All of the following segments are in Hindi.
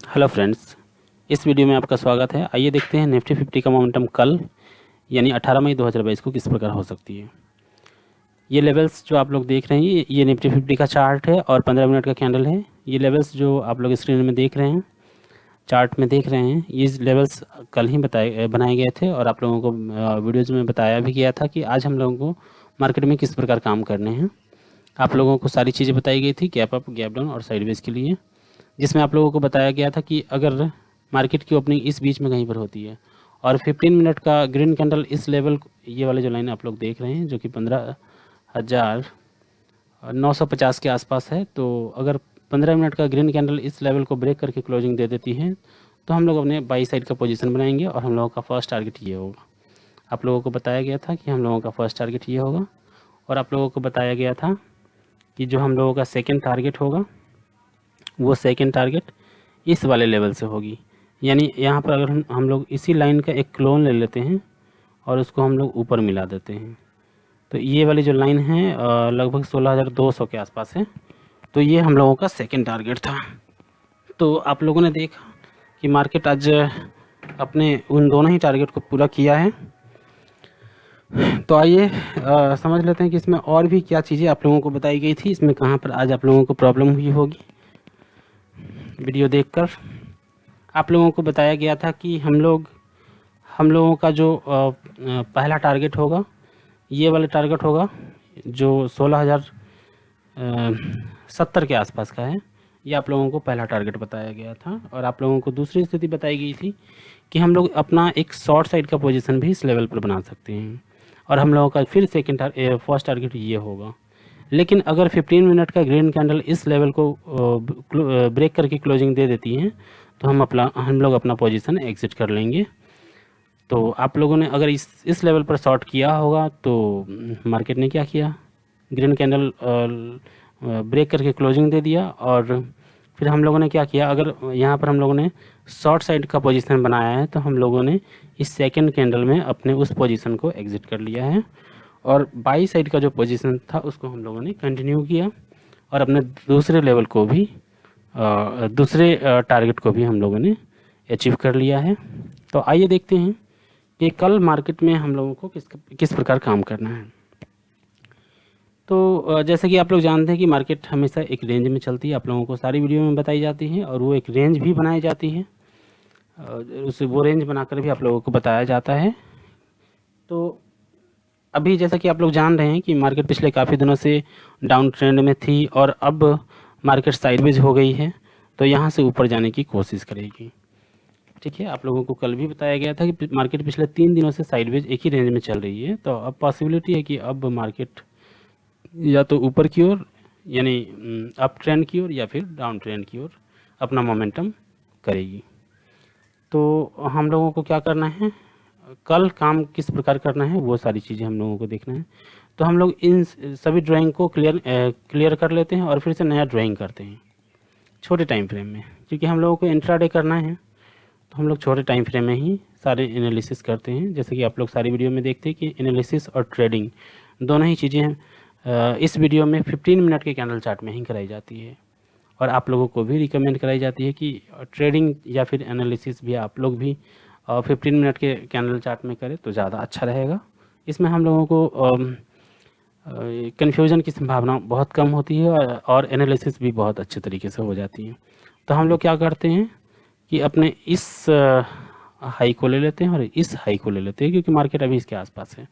हेलो फ्रेंड्स, इस वीडियो में आपका स्वागत है। आइए देखते हैं निफ्टी 50 का मोमेंटम कल यानी 18 मई 2022 को किस प्रकार हो सकती है। ये लेवल्स जो आप लोग देख रहे हैं ये निफ्टी 50 का चार्ट है और 15 मिनट का कैंडल है। ये लेवल्स जो आप लोग स्क्रीन में देख रहे हैं, चार्ट में देख रहे हैं, ये लेवल्स कल ही बनाए गए थे और आप लोगों को वीडियोज़ में बताया भी गया था कि आज हम लोगों को मार्केट में किस प्रकार काम करने हैं। आप लोगों को सारी चीज़ें बताई गई थी, गैप अप, गैप डाउन और साइडवेज के लिए, जिसमें आप लोगों को बताया गया था कि अगर मार्केट की ओपनिंग इस बीच में कहीं पर होती है और 15 मिनट का ग्रीन कैंडल इस लेवल, ये वाले जो लाइन आप लोग देख रहे हैं जो कि 15,950 के आसपास है, तो अगर 15 मिनट का ग्रीन कैंडल इस लेवल को ब्रेक करके क्लोजिंग दे देती है तो हम लोग अपने बाई साइड का पोजीशन बनाएंगे और हम लोगों का फर्स्ट टारगेट ये होगा। आप लोगों को बताया गया था कि हम लोगों का फर्स्ट टारगेट ये होगा और आप लोगों को बताया गया था कि जो हम लोगों का सेकेंड टारगेट होगा वो सेकेंड टारगेट इस वाले लेवल से होगी। यानी यहाँ पर अगर हम लोग इसी लाइन का एक क्लोन ले लेते हैं और उसको हम लोग ऊपर मिला देते हैं तो ये वाली जो लाइन है लगभग 16,200 के आसपास है। तो ये हम लोगों का सेकेंड टारगेट था। तो आप लोगों ने देखा कि मार्केट आज अपने उन दोनों ही टारगेट को पूरा किया है। तो आइए समझ लेते हैं कि इसमें और भी क्या चीज़ें आप लोगों को बताई गई थी, इसमें कहाँ पर आज आप लोगों को प्रॉब्लम हुई होगी। वीडियो देखकर आप लोगों को बताया गया था कि हम लोगों का जो पहला टारगेट होगा ये वाला टारगेट होगा जो 16,070 के आसपास का है। ये आप लोगों को पहला टारगेट बताया गया था और आप लोगों को दूसरी स्थिति बताई गई थी कि हम लोग अपना एक शॉर्ट साइड का पोजीशन भी इस लेवल पर बना सकते हैं और हम लोगों का फिर फर्स्ट टारगेट ये होगा। लेकिन अगर 15 मिनट का ग्रीन कैंडल इस लेवल को ब्रेक करके क्लोजिंग दे देती है तो हम लोग अपना पोजीशन एग्जिट कर लेंगे। तो आप लोगों ने अगर इस लेवल पर शॉर्ट किया होगा तो मार्केट ने क्या किया, ग्रीन कैंडल ब्रेक करके क्लोजिंग दे दिया और फिर हम लोगों ने क्या किया, अगर यहाँ पर हम लोगों ने शॉर्ट साइड का पोजीशन बनाया है तो हम लोगों ने इस सेकंड कैंडल में अपने उस पोजीशन को एग्जिट कर लिया है और बाई साइड का जो पोजीशन था उसको हम लोगों ने कंटिन्यू किया और अपने दूसरे लेवल को भी दूसरे टारगेट को भी हम लोगों ने अचीव कर लिया है। तो आइए देखते हैं कि कल मार्केट में हम लोगों को किस प्रकार काम करना है। तो जैसे कि आप लोग जानते हैं कि मार्केट हमेशा एक रेंज में चलती है, आप लोगों को सारी वीडियो में बताई जाती है और वो एक रेंज भी बनाई जाती है, उसे वो रेंज बनाकर भी आप लोगों को बताया जाता है। तो अभी जैसा कि आप लोग जान रहे हैं कि मार्केट पिछले काफ़ी दिनों से डाउन ट्रेंड में थी और अब मार्केट साइडवेज हो गई है, तो यहाँ से ऊपर जाने की कोशिश करेगी। ठीक है, आप लोगों को कल भी बताया गया था कि मार्केट पिछले 3 दिनों से साइडवेज एक ही रेंज में चल रही है, तो अब पॉसिबिलिटी है कि अब मार्केट या तो ऊपर की ओर यानी अप ट्रेंड की ओर या फिर डाउन ट्रेंड की ओर अपना मोमेंटम करेगी। तो हम लोगों को क्या करना है, कल काम किस प्रकार करना है वो सारी चीज़ें हम लोगों को देखना है। तो हम लोग इन सभी ड्राइंग को क्लियर कर लेते हैं और फिर से नया ड्राइंग करते हैं छोटे टाइम फ्रेम में, क्योंकि हम लोगों को इंट्राडे करना है तो हम लोग छोटे टाइम फ्रेम में ही सारे एनालिसिस करते हैं। जैसे कि आप लोग सारी वीडियो में देखते हैं कि एनालिसिस और ट्रेडिंग दोनों ही चीज़ें इस वीडियो में 15 मिनट के कैंडल चार्ट में ही कराई जाती है और आप लोगों को भी रिकमेंड कराई जाती है कि ट्रेडिंग या फिर एनालिसिस भी आप लोग भी 15 मिनट के कैंडल चार्ट में करें तो ज़्यादा अच्छा रहेगा। इसमें हम लोगों को कन्फ्यूज़न की संभावना बहुत कम होती है और एनालिसिस भी बहुत अच्छे तरीके से हो जाती है। तो हम लोग क्या करते हैं कि अपने इस हाई को ले लेते हैं और इस हाई को ले लेते हैं, क्योंकि मार्केट अभी इसके आसपास है,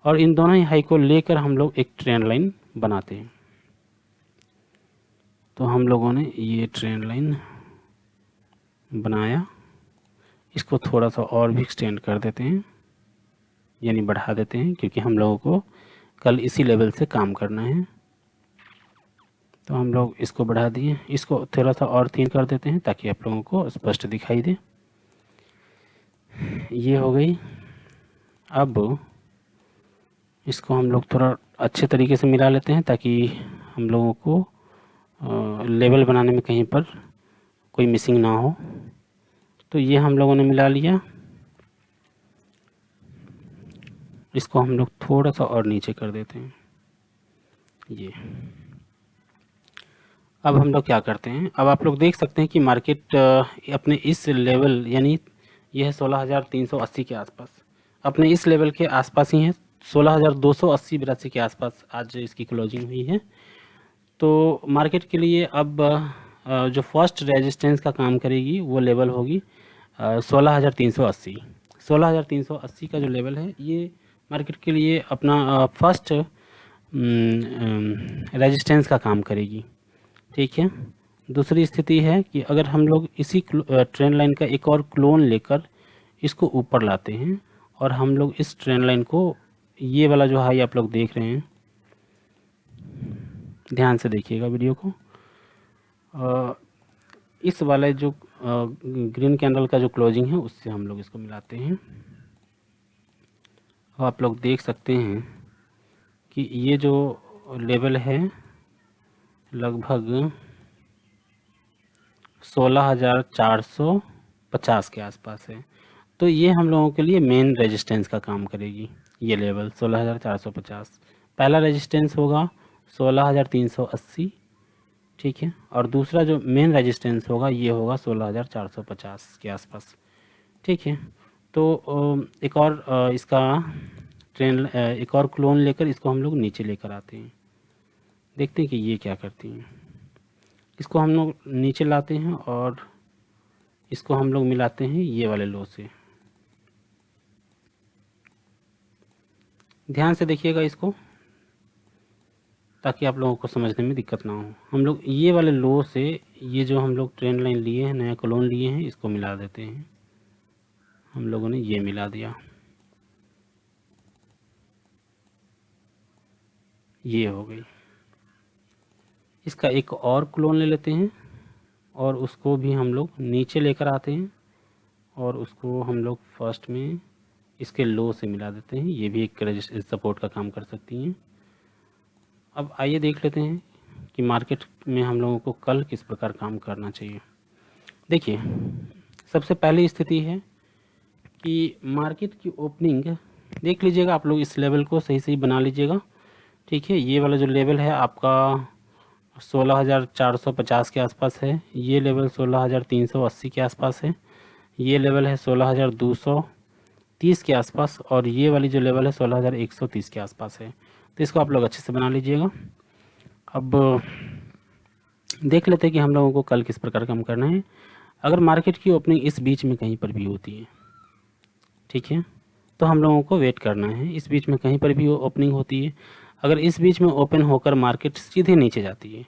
और इन दोनों ही हाई को लेकर हम लोग एक ट्रेंड लाइन बनाते हैं। तो हम लोगों ने ये ट्रेंड लाइन बनाया, इसको थोड़ा सा और भी एक्सटेंड कर देते हैं यानी बढ़ा देते हैं, क्योंकि हम लोगों को कल इसी लेवल से काम करना है। तो हम लोग इसको बढ़ा दिए, इसको थोड़ा सा और थिन कर देते हैं ताकि आप लोगों को स्पष्ट दिखाई दे। ये हो गई। अब इसको हम लोग थोड़ा अच्छे तरीके से मिला लेते हैं ताकि हम लोगों को लेवल बनाने में कहीं पर कोई मिसिंग ना हो। तो ये हम लोगों ने मिला लिया, इसको हम लोग थोड़ा सा और नीचे कर देते हैं। ये अब हम लोग क्या करते हैं, अब आप लोग देख सकते हैं कि मार्केट अपने इस लेवल यानी यह है 16,380 के आसपास, अपने इस लेवल के आसपास ही है। 16,280-82 के आसपास आज इसकी क्लोजिंग हुई है। तो मार्केट के लिए अब जो फर्स्ट रेजिस्टेंस का काम करेगी वो लेवल होगी 16,380। 16,380 का जो लेवल है ये मार्केट के लिए अपना फर्स्ट रेजिस्टेंस का काम करेगी। ठीक है। दूसरी स्थिति है कि अगर हम लोग इसी ट्रेंड लाइन का एक और क्लोन लेकर इसको ऊपर लाते हैं और हम लोग इस ट्रेंड लाइन को, ये वाला जो हाई आप लोग देख रहे हैं, ध्यान से देखिएगा वीडियो को, इस वाले जो ग्रीन कैंडल का जो क्लोजिंग है उससे हम लोग इसको मिलाते हैं। अब आप लोग देख सकते हैं कि ये जो लेवल है लगभग 16,450 के आसपास है। तो ये हम लोगों के लिए मेन रेजिस्टेंस का काम करेगी। ये लेवल 16,450 पहला रेजिस्टेंस होगा 16,380। ठीक है। और दूसरा जो मेन रेजिस्टेंस होगा ये होगा 16,450 के आसपास। ठीक है। तो एक और इसका ट्रेंड, एक और क्लोन लेकर इसको हम लोग नीचे लेकर आते हैं। देखते हैं कि ये क्या करती हैं। इसको हम लोग नीचे लाते हैं और इसको हम लोग मिलाते हैं ये वाले लो से। ध्यान से देखिएगा इसको, ताकि आप लोगों को समझने में दिक्कत ना हो। हम लोग ये वाले लो से ये जो हम लोग ट्रेंड लाइन लिए हैं, नया क्लोन लिए हैं, इसको मिला देते हैं। हम लोगों ने ये मिला दिया, ये हो गई। इसका एक और क्लोन ले लेते हैं और उसको भी हम लोग नीचे लेकर आते हैं और उसको हम लोग फर्स्ट में इसके लो से मिला देते हैं। ये भी एक सपोर्ट का काम कर सकती हैं। अब आइए देख लेते हैं कि मार्केट में हम लोगों को कल किस प्रकार काम करना चाहिए। देखिए, सबसे पहली स्थिति है कि मार्केट की ओपनिंग देख लीजिएगा। आप लोग इस लेवल को सही सही बना लीजिएगा। ठीक है। ये वाला जो लेवल है आपका 16,450 के आसपास है। ये लेवल 16,380 के आसपास है। ये लेवल है 16,230 के आसपास और ये वाली जो लेवल है 16,130 के आसपास है। तो इसको आप लोग अच्छे से बना लीजिएगा। अब देख लेते हैं कि हम लोगों को कल किस प्रकार काम करना है। अगर मार्केट की ओपनिंग इस बीच में कहीं पर भी होती है, ठीक है, तो हम लोगों को वेट करना है। इस बीच में कहीं पर भी ओपनिंग होती है, अगर इस बीच में ओपन होकर मार्केट सीधे नीचे जाती है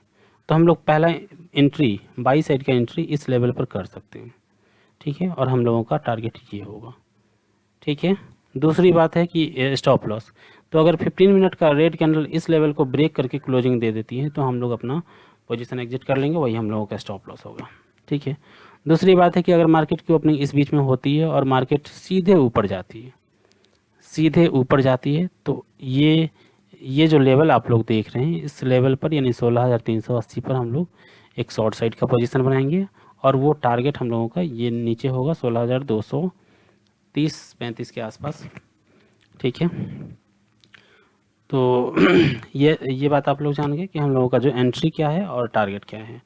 तो हम लोग पहला एंट्री, बाई साइड का एंट्री इस लेवल पर कर सकते हैं। ठीक है। और हम लोगों का टारगेट ये होगा। ठीक है। दूसरी बात है कि स्टॉप लॉस, तो अगर 15 मिनट का रेड कैंडल इस लेवल को ब्रेक करके क्लोजिंग दे देती है तो हम लोग अपना पोजीशन एग्जिट कर लेंगे, वही हम लोगों का स्टॉप लॉस होगा। ठीक है। दूसरी बात है कि अगर मार्केट की ओपनिंग इस बीच में होती है और मार्केट सीधे ऊपर जाती है, सीधे ऊपर जाती है, तो ये जो लेवल आप लोग देख रहे हैं इस लेवल पर यानी 16,380 पर हम लोग एक शॉर्ट साइड का पोजीशन बनाएंगे और वो टारगेट हम लोगों का ये नीचे होगा 16,230-35 के आसपास। ठीक है। तो ये बात आप लोग जान गए कि हम लोगों का जो एंट्री क्या है और टारगेट क्या है।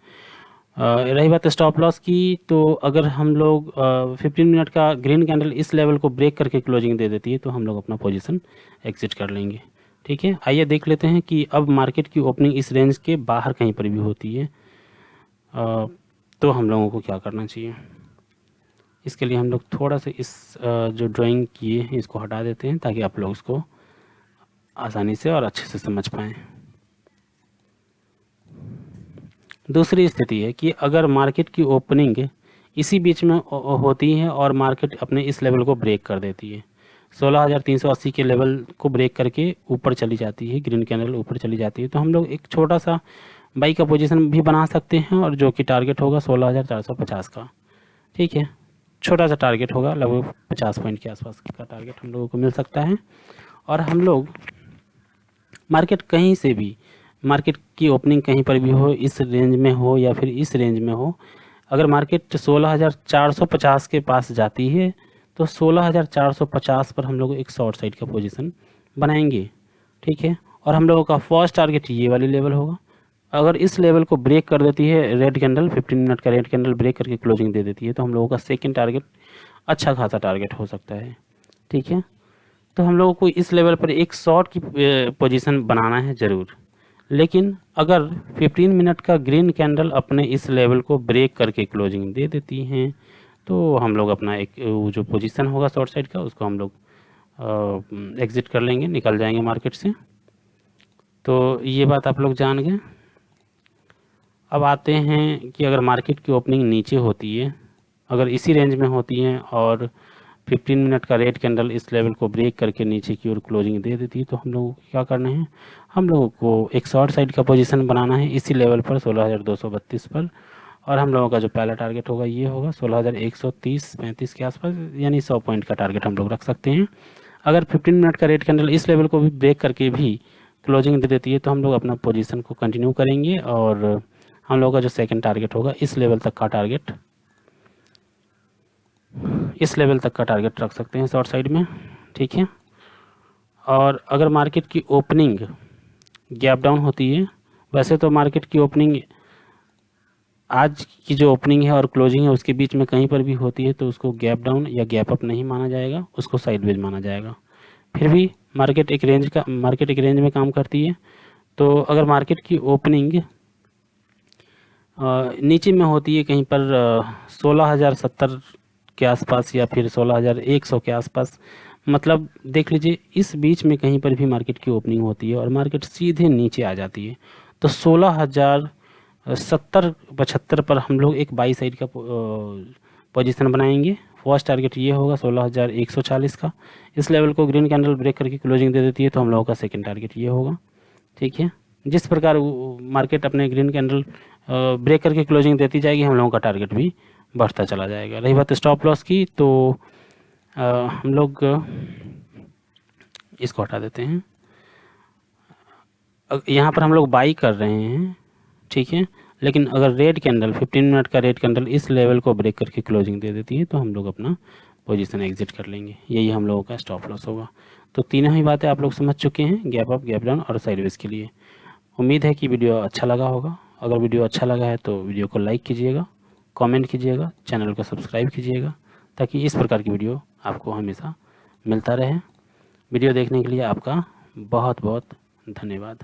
रही बात स्टॉप लॉस की, तो अगर हम लोग 15 मिनट का ग्रीन कैंडल इस लेवल को ब्रेक करके क्लोजिंग दे देती है तो हम लोग अपना पोजीशन एग्जिट कर लेंगे। ठीक है। आइए देख लेते हैं कि अब मार्केट की ओपनिंग इस रेंज के बाहर कहीं पर भी होती है तो हम लोगों को क्या करना चाहिए। इसके लिए हम लोग थोड़ा सा इस जो ड्राइंग किए हैं इसको हटा देते हैं ताकि आप लोग इसको आसानी से और अच्छे से समझ पाएँ। दूसरी स्थिति है कि अगर मार्केट की ओपनिंग इसी बीच में होती है और मार्केट अपने इस लेवल को ब्रेक कर देती है, 16,380 के लेवल को ब्रेक करके ऊपर चली जाती है, ग्रीन कैंडल ऊपर चली जाती है, तो हम लोग एक छोटा सा बाई का पोजीशन भी बना सकते हैं और जो कि टारगेट होगा 16,450 का। ठीक है। छोटा सा टारगेट होगा, लगभग 50 पॉइंट के आसपास का टारगेट हम लोगों को मिल सकता है। और हम लोग मार्केट कहीं से भी, मार्केट की ओपनिंग कहीं पर भी हो, इस रेंज में हो या फिर इस रेंज में हो, अगर मार्केट 16,450 के पास जाती है तो 16,450 पर हम लोग एक शॉर्ट साइड का पोजीशन बनाएंगे। ठीक है। और हम लोगों का फर्स्ट टारगेट ये वाली लेवल होगा। अगर इस लेवल को ब्रेक कर देती है रेड कैंडल, 15 मिनट का रेड कैंडल ब्रेक करके क्लोजिंग दे देती है, तो हम लोगों का सेकंड टारगेट अच्छा खासा टारगेट हो सकता है। ठीक है, तो हम लोगों को इस लेवल पर एक शॉर्ट की पोजीशन बनाना है ज़रूर। लेकिन अगर 15 मिनट का ग्रीन कैंडल अपने इस लेवल को ब्रेक करके क्लोजिंग दे देती हैं, तो हम लोग अपना एक वो जो पोजीशन होगा शॉर्ट साइड का, उसको हम लोग एग्ज़िट कर लेंगे, निकल जाएंगे मार्केट से। तो ये बात आप लोग जान गए। अब आते हैं कि अगर मार्केट की ओपनिंग नीचे होती है, अगर इसी रेंज में होती है और 15 मिनट का रेड कैंडल इस लेवल को ब्रेक करके नीचे की ओर क्लोजिंग दे देती है, तो हम लोगों को क्या करना है, हम लोगों को एक शॉर्ट साइड का पोजीशन बनाना है इसी लेवल पर 16,232 पर। और हम लोगों का जो पहला टारगेट होगा ये होगा 16,130-35 के आसपास, यानी 100 पॉइंट का टारगेट हम लोग रख सकते हैं। अगर 15 मिनट का रेड कैंडल इस लेवल को भी ब्रेक करके भी क्लोजिंग दे देती है, तो हम लोग अपना पोजीशन को कंटिन्यू करेंगे और हम लोगों का जो सेकंड टारगेट होगा इस लेवल तक का टारगेट रख सकते हैं शॉर्ट साइड में। ठीक है, और अगर मार्केट की ओपनिंग गैप डाउन होती है, वैसे तो मार्केट की ओपनिंग आज की जो ओपनिंग है और क्लोजिंग है उसके बीच में कहीं पर भी होती है, तो उसको गैप डाउन या गैप अप नहीं माना जाएगा, उसको साइडवेज माना जाएगा। फिर भी मार्केट एक रेंज में काम करती है। तो अगर मार्केट की ओपनिंग नीचे में होती है कहीं पर 16,070 के आसपास या फिर 16,100 के आसपास, मतलब देख लीजिए इस बीच में कहीं पर भी मार्केट की ओपनिंग होती है और मार्केट सीधे नीचे आ जाती है, तो 16,070-75 पर हम लोग एक बाई साइड का पोजीशन बनाएंगे। फर्स्ट टारगेट ये होगा 16,140 का। इस लेवल को ग्रीन कैंडल ब्रेक करके क्लोजिंग दे देती है, तो हम लोगों का सेकंड टारगेट ये होगा। ठीक है, जिस प्रकार मार्केट अपने ग्रीन कैंडल ब्रेक करके क्लोजिंग देती जाएगी, हम लोगों का टारगेट भी बढ़ता चला जाएगा। रही बात स्टॉप लॉस की, तो हम लोग इसको हटा देते हैं। यहाँ पर हम लोग बाई कर रहे हैं, ठीक है, लेकिन अगर रेड कैंडल 15 मिनट का रेड कैंडल इस लेवल को ब्रेक करके क्लोजिंग दे देती है, तो हम लोग अपना पोजीशन एग्जिट कर लेंगे। यही हम लोगों का स्टॉप लॉस होगा। तो तीनों ही बातें आप लोग समझ चुके हैं, गैप अप, गैप डाउन और साइडवेज के लिए। उम्मीद है कि वीडियो अच्छा लगा होगा। अगर वीडियो अच्छा लगा है तो वीडियो को लाइक कीजिएगा, कमेंट कीजिएगा, चैनल को सब्सक्राइब कीजिएगा, ताकि इस प्रकार की वीडियो आपको हमेशा मिलता रहे। वीडियो देखने के लिए आपका बहुत बहुत धन्यवाद।